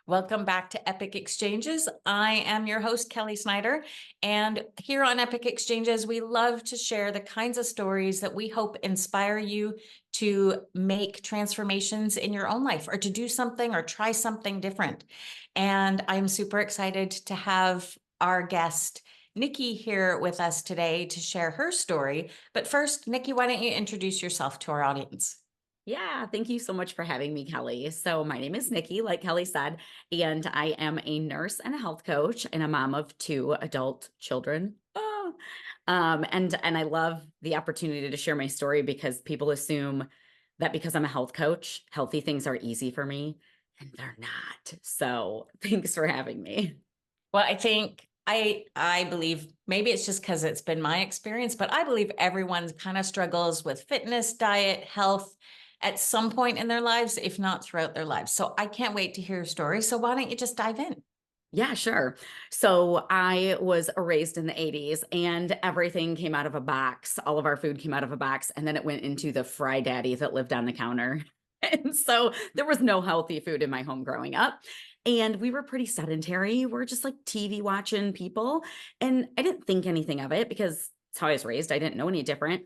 Welcome back to Epic Exchanges. I am your host, Kelly Snider. And here on Epic Exchanges, we love to share the kinds of stories that we hope inspire you to make transformations in your own life or to do something or try something different. And I'm super excited to have our guest, Nikki, here with us today to share her story. But first, Nikki, why don't you introduce yourself to our audience? Yeah, thank you so much for having me, Kelly. So, my name is Nikki, like Kelly said, and I am a nurse and a health coach and a mom of two adult children. And I love the opportunity to share my story because people assume that because I'm a health coach, healthy things are easy for me, and they're not. So, thanks for having me. Well, I think I believe maybe it's just because it's been my experience, but I believe everyone kind of struggles with fitness, diet, health at some point in their lives, if not throughout their lives. So I can't wait to hear your story. So why don't you just dive in? Yeah, sure. So I was raised in the 80s and everything came out of a box. All of our food came out of a box and then it went into the fry daddy that lived on the counter. And so there was no healthy food in my home growing up. And we were pretty sedentary. We're just like TV watching people. And I didn't think anything of it because it's how I was raised. I didn't know any different,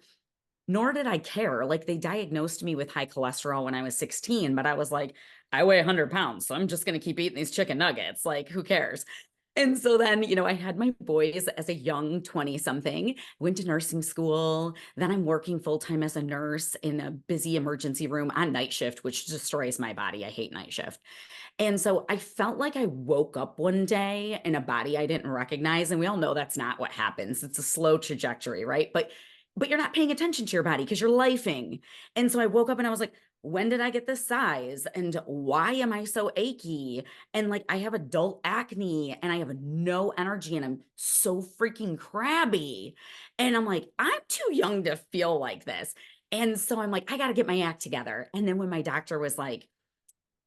nor did I care. Like they diagnosed me with high cholesterol when I was 16, but I was like, I weigh 100 pounds, so I'm just going to keep eating these chicken nuggets. Like, who cares? And so then, I had my boys as a young 20 something, went to nursing school. Then I'm working full time as a nurse in a busy emergency room on night shift, which destroys my body. I hate night shift. And so I felt like I woke up one day in a body I didn't recognize. And we all know that's not what happens. It's a slow trajectory, right? But you're not paying attention to your body because you're lifing. And so I woke up and I was like, when did I get this size? And why am I so achy? And like I have adult acne and I have no energy and I'm so freaking crabby. And I'm like, I'm too young to feel like this. And so I'm like, I got to get my act together. And then when my doctor was like,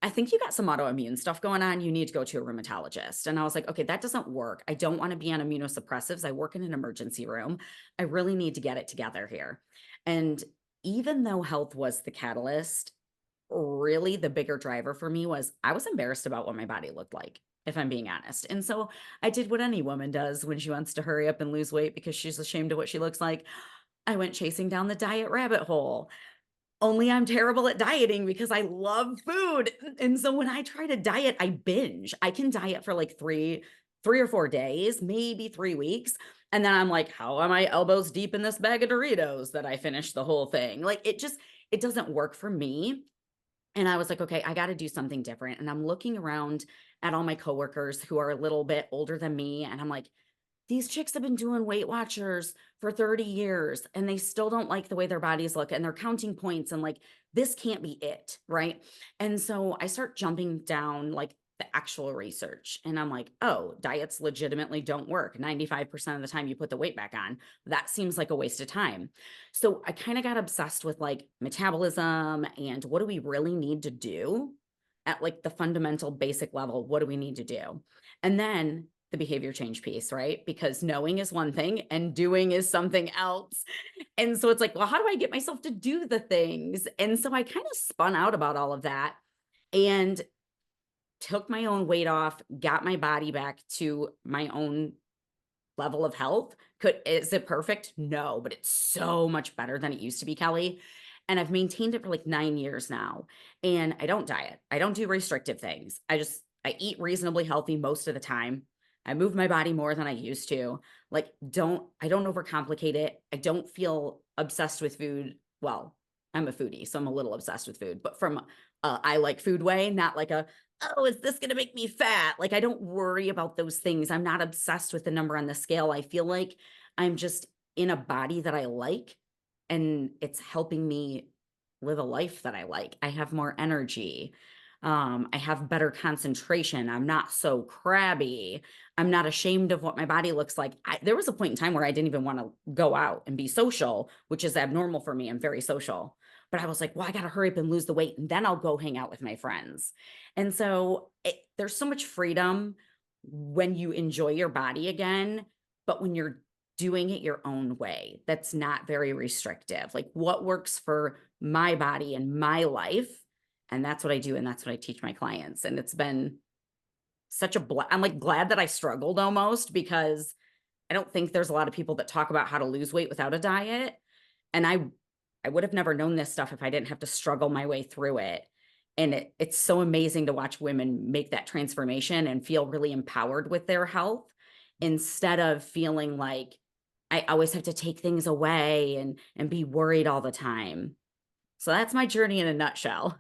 I think you got some autoimmune stuff going on. You need to go to a rheumatologist. And I was like, okay, that doesn't work. I don't want to be on immunosuppressives. I work in an emergency room. I really need to get it together here. And even though health was the catalyst, really the bigger driver for me was I was embarrassed about what my body looked like, if I'm being honest. And so I did what any woman does when she wants to hurry up and lose weight because she's ashamed of what she looks like. I went chasing down the diet rabbit hole. Only I'm terrible at dieting because I love food. And so when I try to diet, I binge. I can diet for like three or 4 days, maybe 3 weeks. And then I'm like, how am I elbows deep in this bag of Doritos that I finished the whole thing? Like it doesn't work for me. And I was like, okay, I got to do something different. And I'm looking around at all my coworkers who are a little bit older than me. And I'm like, these chicks have been doing Weight Watchers for 30 years and they still don't like the way their bodies look and they're counting points and like this can't be it, right? And so I start jumping down like the actual research and I'm like, oh, diets legitimately don't work. 95% of the time you put the weight back on. That seems like a waste of time. So I kind of got obsessed with like metabolism and what do we really need to do at like the fundamental basic level? What do we need to do? And then the behavior change piece, right? Because knowing is one thing and doing is something else. And so it's like, well, how do I get myself to do the things? And so I kind of spun out about all of that and took my own weight off, got my body back to my own level of health. Is it perfect? No, but it's so much better than it used to be, Kelly. And I've maintained it for like 9 years now. And I don't diet. I don't do restrictive things. I eat reasonably healthy most of the time. I move my body more than I used to. Like, I don't overcomplicate it. I don't feel obsessed with food. Well, I'm a foodie, so I'm a little obsessed with food, but from I like food way, not like oh, is this going to make me fat? Like, I don't worry about those things. I'm not obsessed with the number on the scale. I feel like I'm just in a body that I like, and it's helping me live a life that I like. I have more energy. I have better concentration. I'm not so crabby. I'm not ashamed of what my body looks like. There was a point in time where I didn't even want to go out and be social, which is abnormal for me. I'm very social. But I was like, well, I got to hurry up and lose the weight, and then I'll go hang out with my friends. And so there's so much freedom when you enjoy your body again, but when you're doing it your own way, that's not very restrictive. Like what works for my body and my life. And that's what I do. And that's what I teach my clients. And it's been I'm like glad that I struggled almost, because I don't think there's a lot of people that talk about how to lose weight without a diet. And I would have never known this stuff if I didn't have to struggle my way through it. And it's so amazing to watch women make that transformation and feel really empowered with their health, instead of feeling like I always have to take things away and be worried all the time. So that's my journey in a nutshell.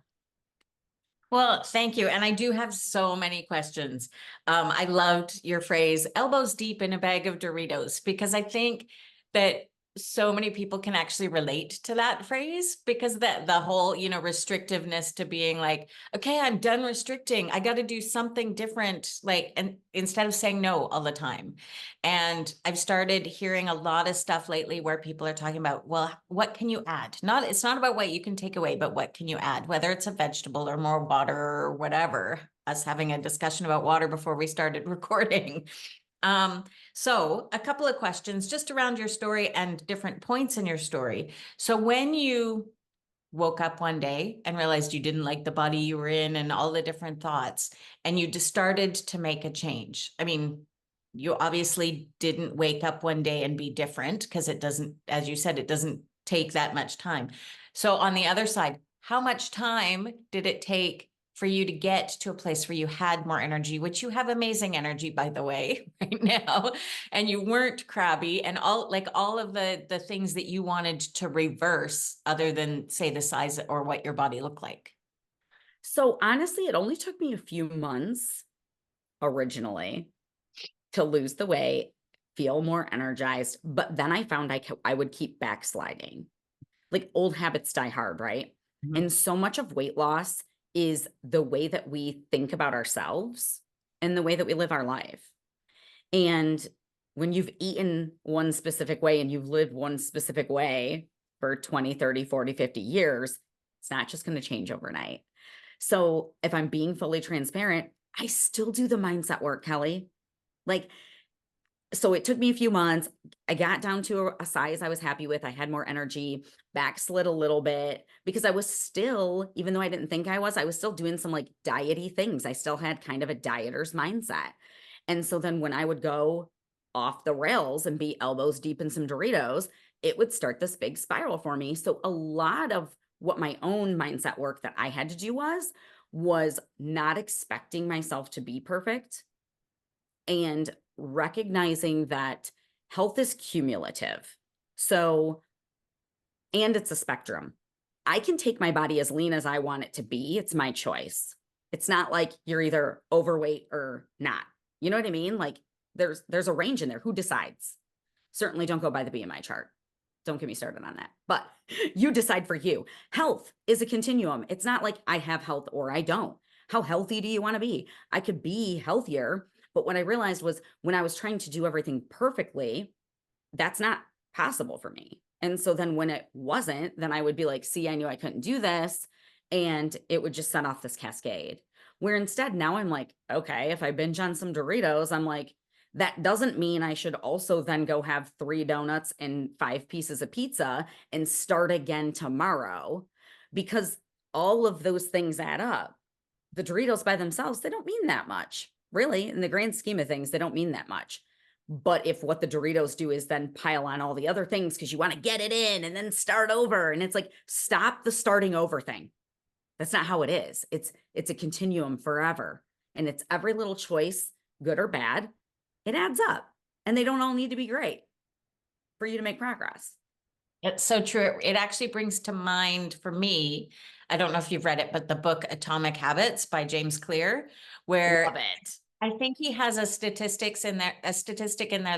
Well, thank you. And I do have so many questions. I loved your phrase, elbows deep in a bag of Doritos, because I think that so many people can actually relate to that phrase, because the whole, restrictiveness to being like, okay, I'm done restricting. I got to do something different. Like, and instead of saying no all the time. And I've started hearing a lot of stuff lately where people are talking about, well, what can you add? It's not about what you can take away, but what can you add, whether it's a vegetable or more water or whatever. Us having a discussion about water before we started recording. So a couple of questions just around your story and different points in your story. So when you woke up one day and realized you didn't like the body you were in and all the different thoughts, and you just started to make a change. I mean, you obviously didn't wake up one day and be different, because it doesn't, as you said, it doesn't take that much time. So on the other side, how much time did it take for you to get to a place where you had more energy, which you have amazing energy, by the way, right now, and you weren't crabby, and all of the things that you wanted to reverse, other than say the size or what your body looked like? So honestly, it only took me a few months originally to lose the weight, feel more energized. But then I found I would keep backsliding. Like old habits die hard, right? Mhm. And so much of weight loss is the way that we think about ourselves and the way that we live our life. And when you've eaten one specific way and you've lived one specific way for 20, 30, 40, 50 years, it's not just going to change overnight. So if I'm being fully transparent, I still do the mindset work, Kelly. Like, so it took me a few months. I got down to a size I was happy with. I had more energy, backslid a little bit, because I was still, even though I didn't think I was still doing some like diety things. I still had kind of a dieter's mindset. And so then when I would go off the rails and be elbows deep in some Doritos, it would start this big spiral for me. So a lot of what my own mindset work that I had to do was not expecting myself to be perfect, and recognizing that health is cumulative. So, and it's a spectrum. I can take my body as lean as I want it to be. It's my choice. It's not like you're either overweight or not. You know what I mean? Like there's a range in there. Who decides? Certainly don't go by the BMI chart. Don't get me started on that. But you decide for you. Health is a continuum. It's not like I have health or I don't. How healthy do you want to be? I could be healthier, but what I realized was when I was trying to do everything perfectly, that's not possible for me. And so then when it wasn't, then I would be like, see, I knew I couldn't do this. And it would just set off this cascade. Where instead now I'm like, okay, if I binge on some Doritos, I'm like, that doesn't mean I should also then go have 3 donuts and 5 pieces of pizza and start again tomorrow, because all of those things add up. The Doritos by themselves, they don't mean that much. Really, in the grand scheme of things, they don't mean that much. But if what the Doritos do is then pile on all the other things because you want to get it in and then start over, and it's like, stop the starting over thing. That's not how it is. It's a continuum forever. And it's every little choice, good or bad, it adds up. And they don't all need to be great for you to make progress. It's so true. It actually brings to mind for me, I don't know if you've read it, but the book Atomic Habits by James Clear, where Love it. I think he has a statistic in there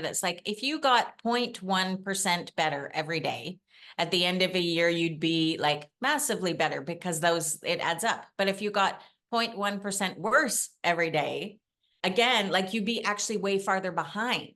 that's like, if you got 0.1% better every day, at the end of a year, you'd be like massively better, because it adds up. But if you got 0.1% worse every day, again, like you'd be actually way farther behind.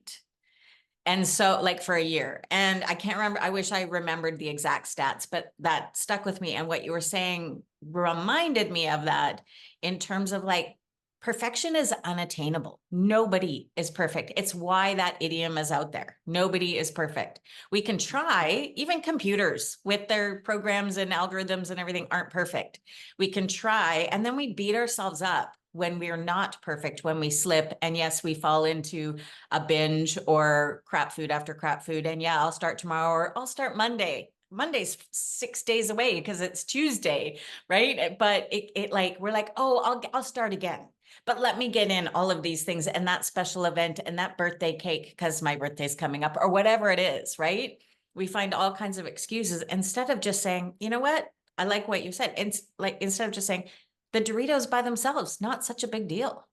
And so like for a year, and I can't remember, I wish I remembered the exact stats, but that stuck with me. And what you were saying reminded me of that, in terms of like, perfection is unattainable. Nobody is perfect. It's why that idiom is out there. Nobody is perfect. We can try, even computers with their programs and algorithms and everything aren't perfect. We can try, and then we beat ourselves up when we're not perfect, when we slip. And yes, we fall into a binge or crap food after crap food. And yeah, I'll start tomorrow or I'll start Monday. Monday's 6 days away because it's Tuesday, right? But it like, we're like, oh, I'll start again. But let me get in all of these things and that special event and that birthday cake because my birthday's coming up or whatever it is, right? We find all kinds of excuses instead of just saying, you know what? I like what you said. It's like, instead of just saying the Doritos by themselves, not such a big deal.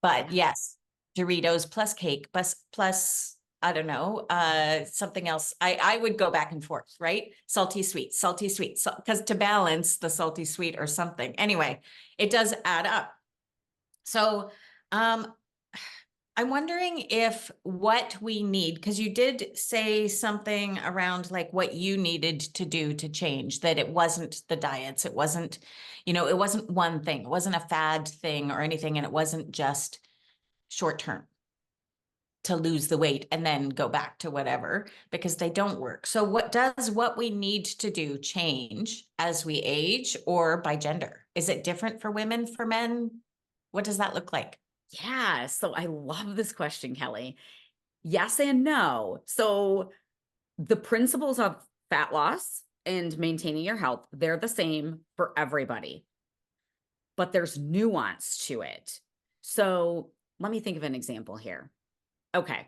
But yes, Doritos plus cake plus I don't know, something else. I would go back and forth, right? Salty sweet, so, because to balance the salty sweet or something. Anyway, it does add up. So I'm wondering if what we need, because you did say something around like what you needed to do to change, that it wasn't the diets, it wasn't, it wasn't one thing, it wasn't a fad thing or anything, and it wasn't just short term to lose the weight and then go back to whatever, because they don't work. So what we need to do change as we age or by gender? Is it different for women, for men? What does that look like? Yeah. So I love this question, Kelly. Yes and no. So the principles of fat loss and maintaining your health, they're the same for everybody, but there's nuance to it. So let me think of an example here. Okay.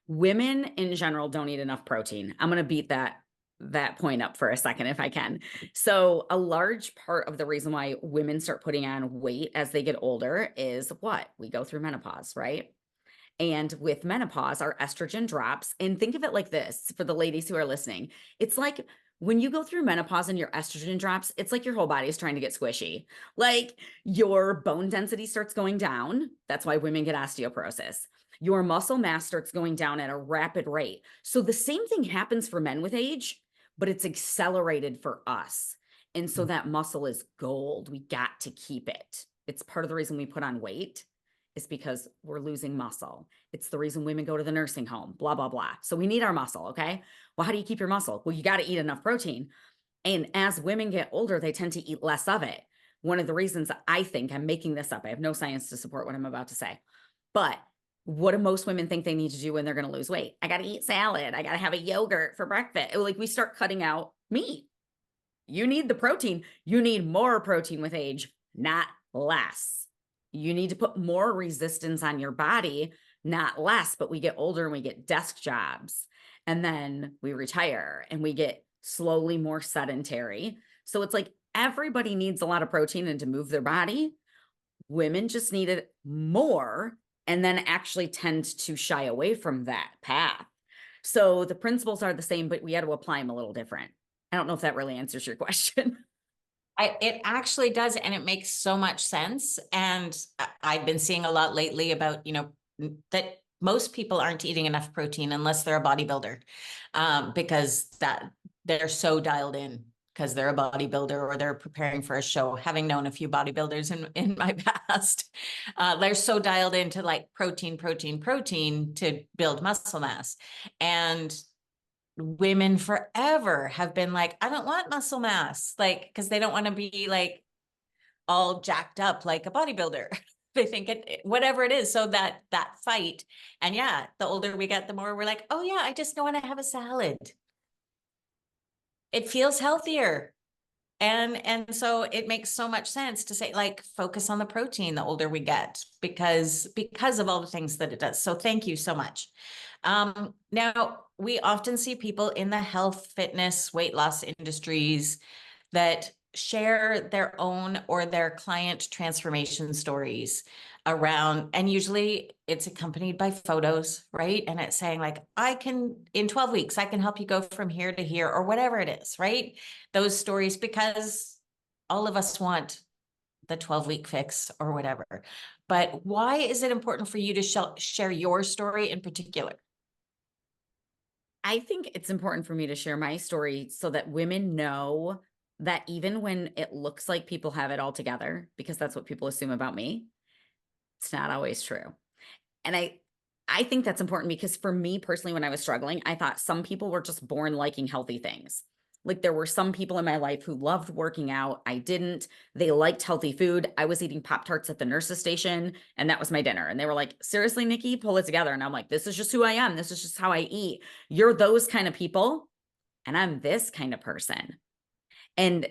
Women in general don't eat enough protein. I'm going to beat that point up for a second if I can. So a large part of the reason why women start putting on weight as they get older is what? We go through menopause, right? And with menopause, our estrogen drops. And think of it like this for the ladies who are listening. It's like when you go through menopause and your estrogen drops, it's like your whole body is trying to get squishy. Like your bone density starts going down. That's why women get osteoporosis. Your muscle mass starts going down at a rapid rate. So the same thing happens for men with age, but it's accelerated for us. And so that muscle is gold. We got to keep it. It's part of the reason we put on weight is because we're losing muscle. It's the reason women go to the nursing home, blah, blah, blah. So we need our muscle, okay? Well, how do you keep your muscle? Well, you got to eat enough protein. And as women get older, they tend to eat less of it. One of the reasons I think, I'm making this up, I have no science to support what I'm about to say, but what do most women think they need to do when they're going to lose weight? I got to eat salad. I got to have a yogurt for breakfast. Like we start cutting out meat. You need the protein. You need more protein with age, not less. You need to put more resistance on your body, not less, but we get older and we get desk jobs and then we retire and we get slowly more sedentary. So it's like everybody needs a lot of protein and to move their body. Women just need it more and then actually tend to shy away from that path. So the principles are the same, but we had to apply them a little different. I don't know if that really answers your question. It actually does, and it makes so much sense. And I've been seeing a lot lately about, that most people aren't eating enough protein unless they're a bodybuilder, because that they're so dialed in because they're a bodybuilder or they're preparing for a show. Having known a few bodybuilders in my past, they're so dialed into like protein to build muscle mass. And women forever have been like, I don't want muscle mass, like, because they don't want to be like all jacked up like a bodybuilder. They think whatever it is. So that fight. And yeah, the older we get, the more we're like, oh yeah, I just don't want to have a salad. It feels healthier. And so it makes so much sense to say, like, focus on the protein the older we get, because of all the things that it does. So thank you so much. Now we often see people in the health, fitness, weight loss industries that share their own or their client transformation stories around, and usually it's accompanied by photos, right? And it's saying like, in 12 weeks, I can help you go from here to here or whatever it is, right? Those stories, because all of us want the 12-week fix or whatever. But why is it important for you to share your story in particular? I think it's important for me to share my story so that women know that even when it looks like people have it all together, because that's what people assume about me, it's not always true. And I think that's important because for me personally, when I was struggling, I thought some people were just born liking healthy things. Like there were some people in my life who loved working out. I didn't. They liked healthy food. I was eating Pop-Tarts at the nurse's station and that was my dinner. And they were like, seriously, Nikki, pull it together. And I'm like, this is just who I am. This is just how I eat. You're those kind of people. And I'm this kind of person. And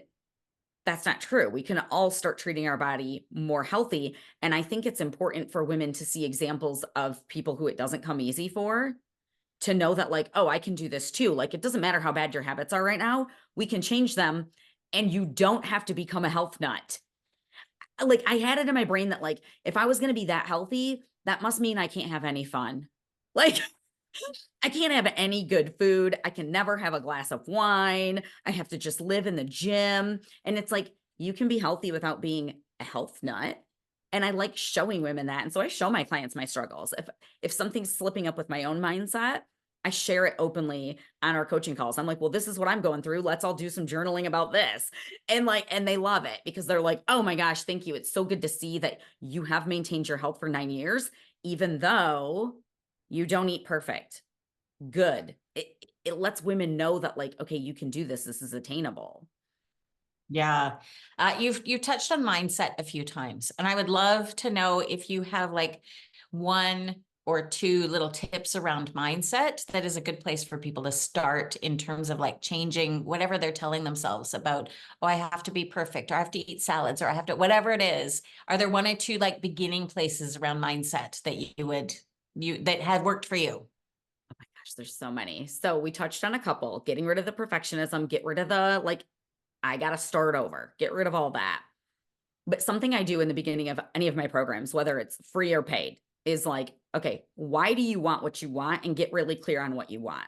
that's not true. We can all start treating our body more healthy. And I think it's important for women to see examples of people who it doesn't come easy for, to know that like, oh, I can do this too. Like, it doesn't matter how bad your habits are right now. We can change them and you don't have to become a health nut. Like I had it in my brain that like, if I was going to be that healthy, that must mean I can't have any fun. Like I can't have any good food. I can never have a glass of wine. I have to just live in the gym. And it's like, you can be healthy without being a health nut. And I like showing women that. And so I show my clients my struggles. If something's slipping up with my own mindset, I share it openly on our coaching calls. I'm like, well, this is what I'm going through. Let's all do some journaling about this. And they love it because they're like, oh my gosh, thank you. It's so good to see that you have maintained your health for 9 years, even though you don't eat perfect. Good. It lets women know that like, okay, you can do this. This is attainable. Yeah. You've touched on mindset a few times, and I would love to know if you have like one or two little tips around mindset that is a good place for people to start in terms of like changing whatever they're telling themselves about, oh, I have to be perfect, or I have to eat salads, or I have to, whatever it is. Are there one or two like beginning places around mindset that that have worked for you? Oh my gosh, there's so many. So we touched on a couple: getting rid of the perfectionism, get rid of the like, I got to start over, get rid of all that. But something I do in the beginning of any of my programs, whether it's free or paid, is like, okay, why do you want what you want? And get really clear on what you want.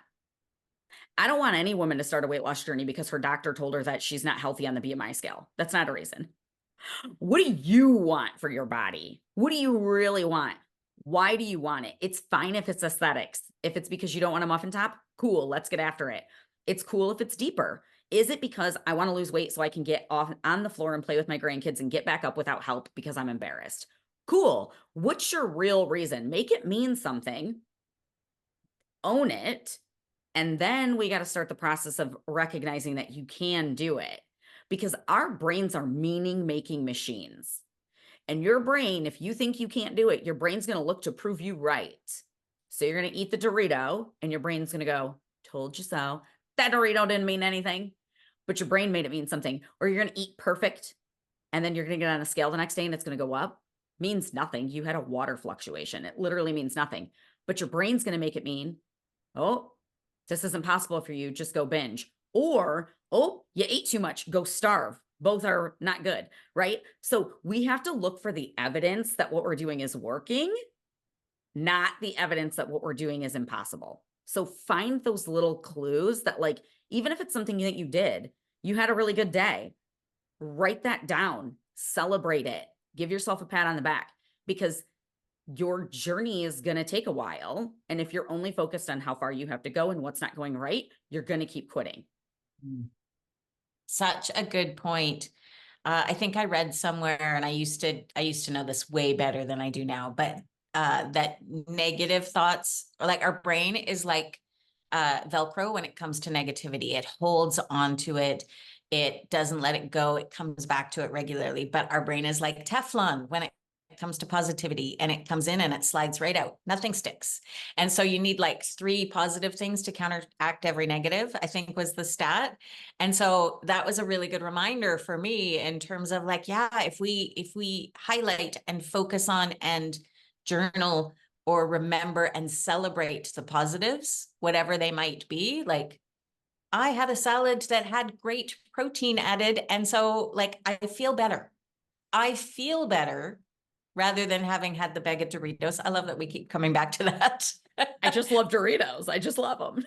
I don't want any woman to start a weight loss journey because her doctor told her that she's not healthy on the BMI scale. That's not a reason. What do you want for your body? What do you really want? Why do you want it? It's fine if it's aesthetics. If it's because you don't want a muffin top, cool, let's get after it. It's cool if it's deeper. Is it because I want to lose weight so I can get off on the floor and play with my grandkids and get back up without help because I'm embarrassed? Cool. What's your real reason? Make it mean something. Own it. And then we got to start the process of recognizing that you can do it, because our brains are meaning-making machines. And your brain, if you think you can't do it, your brain's going to look to prove you right. So you're going to eat the Dorito and your brain's going to go, told you so. That Dorito didn't mean anything, but your brain made it mean something. Or you're going to eat perfect and then you're going to get on a scale the next day and it's going to go up. Means nothing. You had a water fluctuation. It literally means nothing. But your brain's going to make it mean, oh, this isn't possible for you. Just go binge. Or, oh, you ate too much. Go starve. Both are not good, right? So we have to look for the evidence that what we're doing is working, not the evidence that what we're doing is impossible. So find those little clues that like, even if it's something that you did, you had a really good day, write that down, celebrate it, give yourself a pat on the back, because your journey is going to take a while. And if you're only focused on how far you have to go and what's not going right, you're going to keep quitting. Such a good point. I think I read somewhere, and I used to know this way better than I do now, but that negative thoughts, or like our brain is like Velcro when it comes to negativity. It holds on to it. It doesn't let it go. It comes back to it regularly. But our brain is like Teflon when it comes to positivity, and it comes in and it slides right out. Nothing sticks. And so you need like 3 positive things to counteract every negative, I think was the stat. And so that was a really good reminder for me in terms of like, yeah, if we highlight and focus on and journal or remember and celebrate the positives, whatever they might be, like I had a salad that had great protein added. And so like, I feel better. Rather than having had the bag of Doritos. I love that we keep coming back to that. I just love Doritos. I just love them.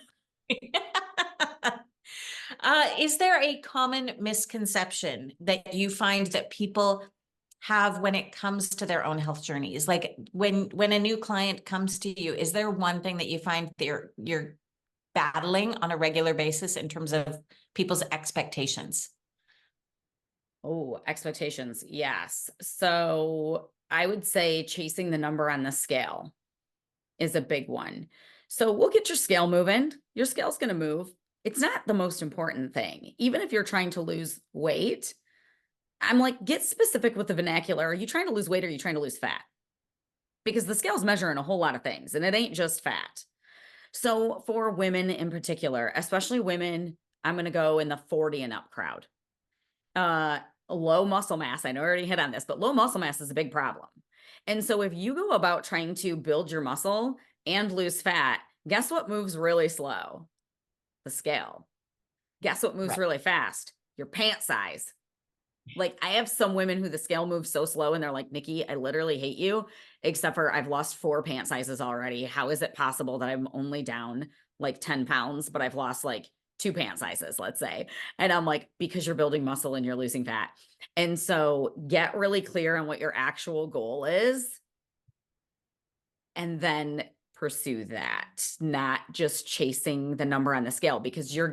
Is there a common misconception that you find that people have when it comes to their own health journeys? Like when a new client comes to you, is there one thing that you find you're battling on a regular basis in terms of people's expectations? Oh, expectations. Yes. So I would say chasing the number on the scale is a big one. So we'll get your scale moving. Your scale's going to move. It's not the most important thing. Even if you're trying to lose weight, I'm like, get specific with the vernacular. Are you trying to lose weight or are you trying to lose fat? Because the scale's measuring a whole lot of things and it ain't just fat. So for women in particular, especially women, I'm going to go in the 40 and up crowd. Uh, Low muscle mass. I know I already hit on this, but low muscle mass is a big problem. And so if you go about trying to build your muscle and lose fat, guess what moves really slow? The scale. Guess what moves Right. really fast? Your pant size. Like I have some women who the scale moves so slow and they're like, Nikki, I literally hate you, except for I've lost 4 pant sizes already. How is it possible that I'm only down like 10 pounds, but I've lost like 2 pant sizes, let's say? And I'm like, because you're building muscle and you're losing fat. And so get really clear on what your actual goal is and then pursue that, not just chasing the number on the scale, because you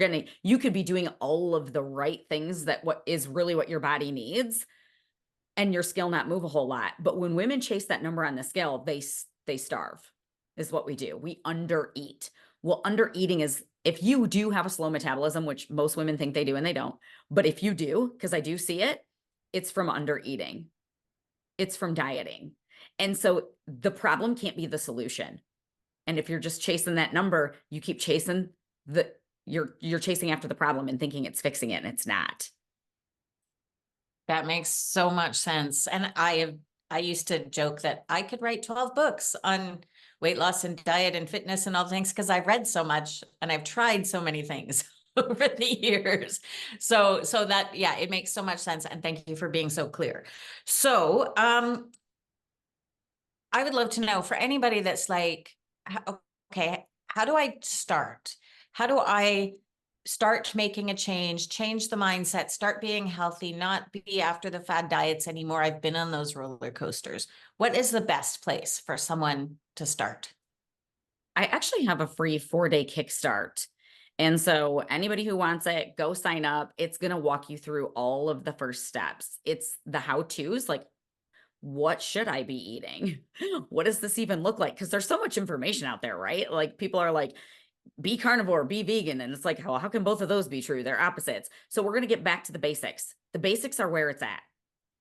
could be doing all of the right things that what is really what your body needs and your scale not move a whole lot. But when women chase that number on the scale, they starve is what we do. We undereat. Well, undereating is if you do have a slow metabolism, which most women think they do and they don't, but if you do, because I do see it, it's from undereating. It's from dieting. And so the problem can't be the solution. And if you're just chasing that number, you keep chasing you're chasing after the problem and thinking it's fixing it, and it's not. That makes so much sense. And I used to joke that I could write 12 books on weight loss and diet and fitness and all things because I've read so much and I've tried so many things over the years. So that, yeah, it makes so much sense. And thank you for being so clear. So, I would love to know for anybody that's like, okay, how do I start? How do I start making a change the mindset, start being healthy, not be after the fad diets anymore? I've been on those roller coasters. What is the best place for someone to start? I actually have a free 4-day kickstart. And so anybody who wants it, go sign up. It's going to walk you through all of the first steps. It's the how-tos, like what should I be eating? What does this even look like? Because there's so much information out there, right? Like people are like, be carnivore, be vegan. And it's like, well, how can both of those be true? They're opposites. So we're going to get back to the basics. The basics are where it's at.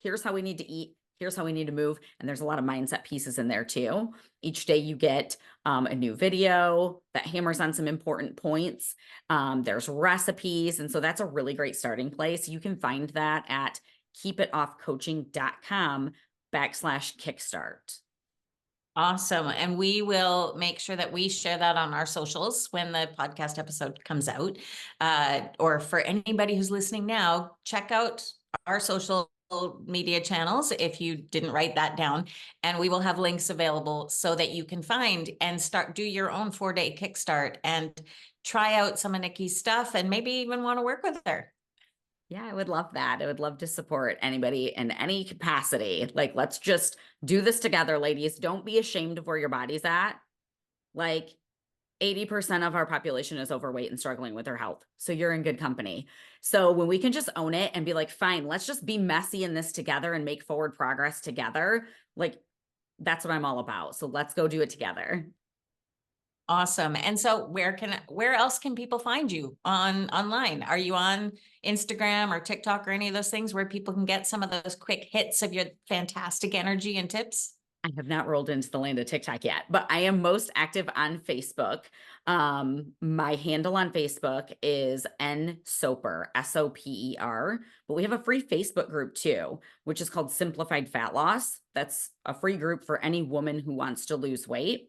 Here's how we need to eat. Here's how we need to move. And there's a lot of mindset pieces in there too. Each day you get a new video that hammers on some important points. There's recipes. And so that's a really great starting place. You can find that at keepitoffcoaching.com/kickstart. Awesome. And we will make sure that we share that on our socials when the podcast episode comes out. Or for anybody who's listening now, check out our social media channels if you didn't write that down. And we will have links available so that you can find and do your own 4-day kickstart and try out some of Nikki's stuff and maybe even want to work with her. Yeah, I would love that. I would love to support anybody in any capacity. Like, let's just do this together, ladies. Don't be ashamed of where your body's at. Like, 80% of our population is overweight and struggling with their health. So you're in good company. So when we can just own it and be like, fine, let's just be messy in this together and make forward progress together. Like, that's what I'm all about. So let's go do it together. Awesome. And so where else can people find you online? Are you on Instagram or TikTok or any of those things where people can get some of those quick hits of your fantastic energy and tips? I have not rolled into the land of TikTok yet, but I am most active on Facebook. My handle on Facebook is nsoper, SOPER, but we have a free Facebook group too, which is called Simplified Fat Loss. That's a free group for any woman who wants to lose weight.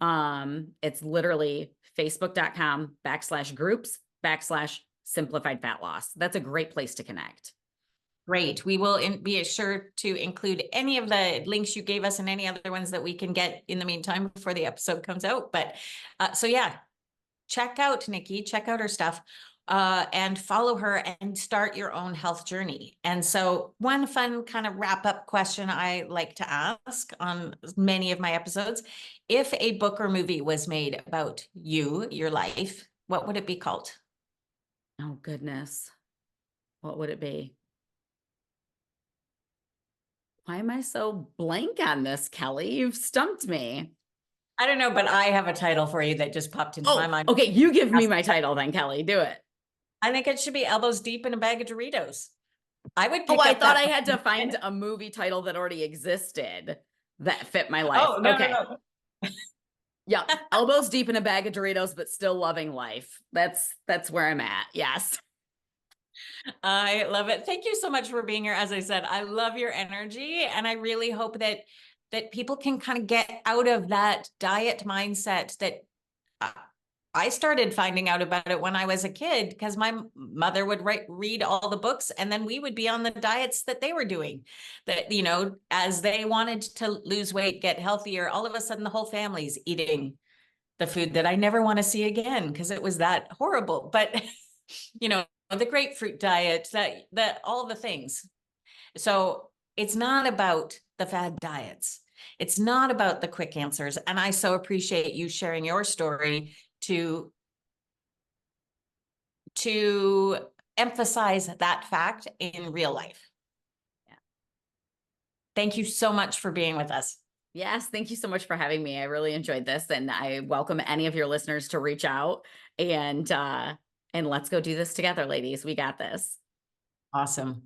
It's literally facebook.com/groups/simplified fat loss. That's a great place to connect. Great. We will be sure to include any of the links you gave us and any other ones that we can get in the meantime before the episode comes out. But so yeah, check out Nikki, check out her stuff. And follow her and start your own health journey. And so one fun kind of wrap up question I like to ask on many of my episodes, if a book or movie was made about you, your life, what would it be called? Oh, goodness. What would it be? Why am I so blank on this, Kelly? You've stumped me. I don't know, but I have a title for you that just popped into my Oh, mind. okay. You give me my title then, Kelly. Do it. I think it should be elbows deep in a bag of Doritos. I would Oh, pick I up thought that. I had to find a movie title that already existed that fit my life. Oh, no, Okay. no, Yeah. Elbows deep in a bag of Doritos, but still loving life. That's where I'm at. Yes. I love it. Thank you so much for being here. As I said, I love your energy, and I really hope that people can kind of get out of that diet mindset that uh, I started finding out about it when I was a kid, because my mother would read all the books, and then we would be on the diets that they were doing. That, as they wanted to lose weight, get healthier, all of a sudden the whole family's eating the food that I never want to see again because it was that horrible. But the grapefruit diet, that all the things. So it's not about the fad diets. It's not about the quick answers. And I so appreciate you sharing your story to emphasize that fact in real life. Yeah. Thank you so much for being with us. Yes. Thank you so much for having me. I really enjoyed this, and I welcome any of your listeners to reach out and let's go do this together, ladies. We got this. Awesome.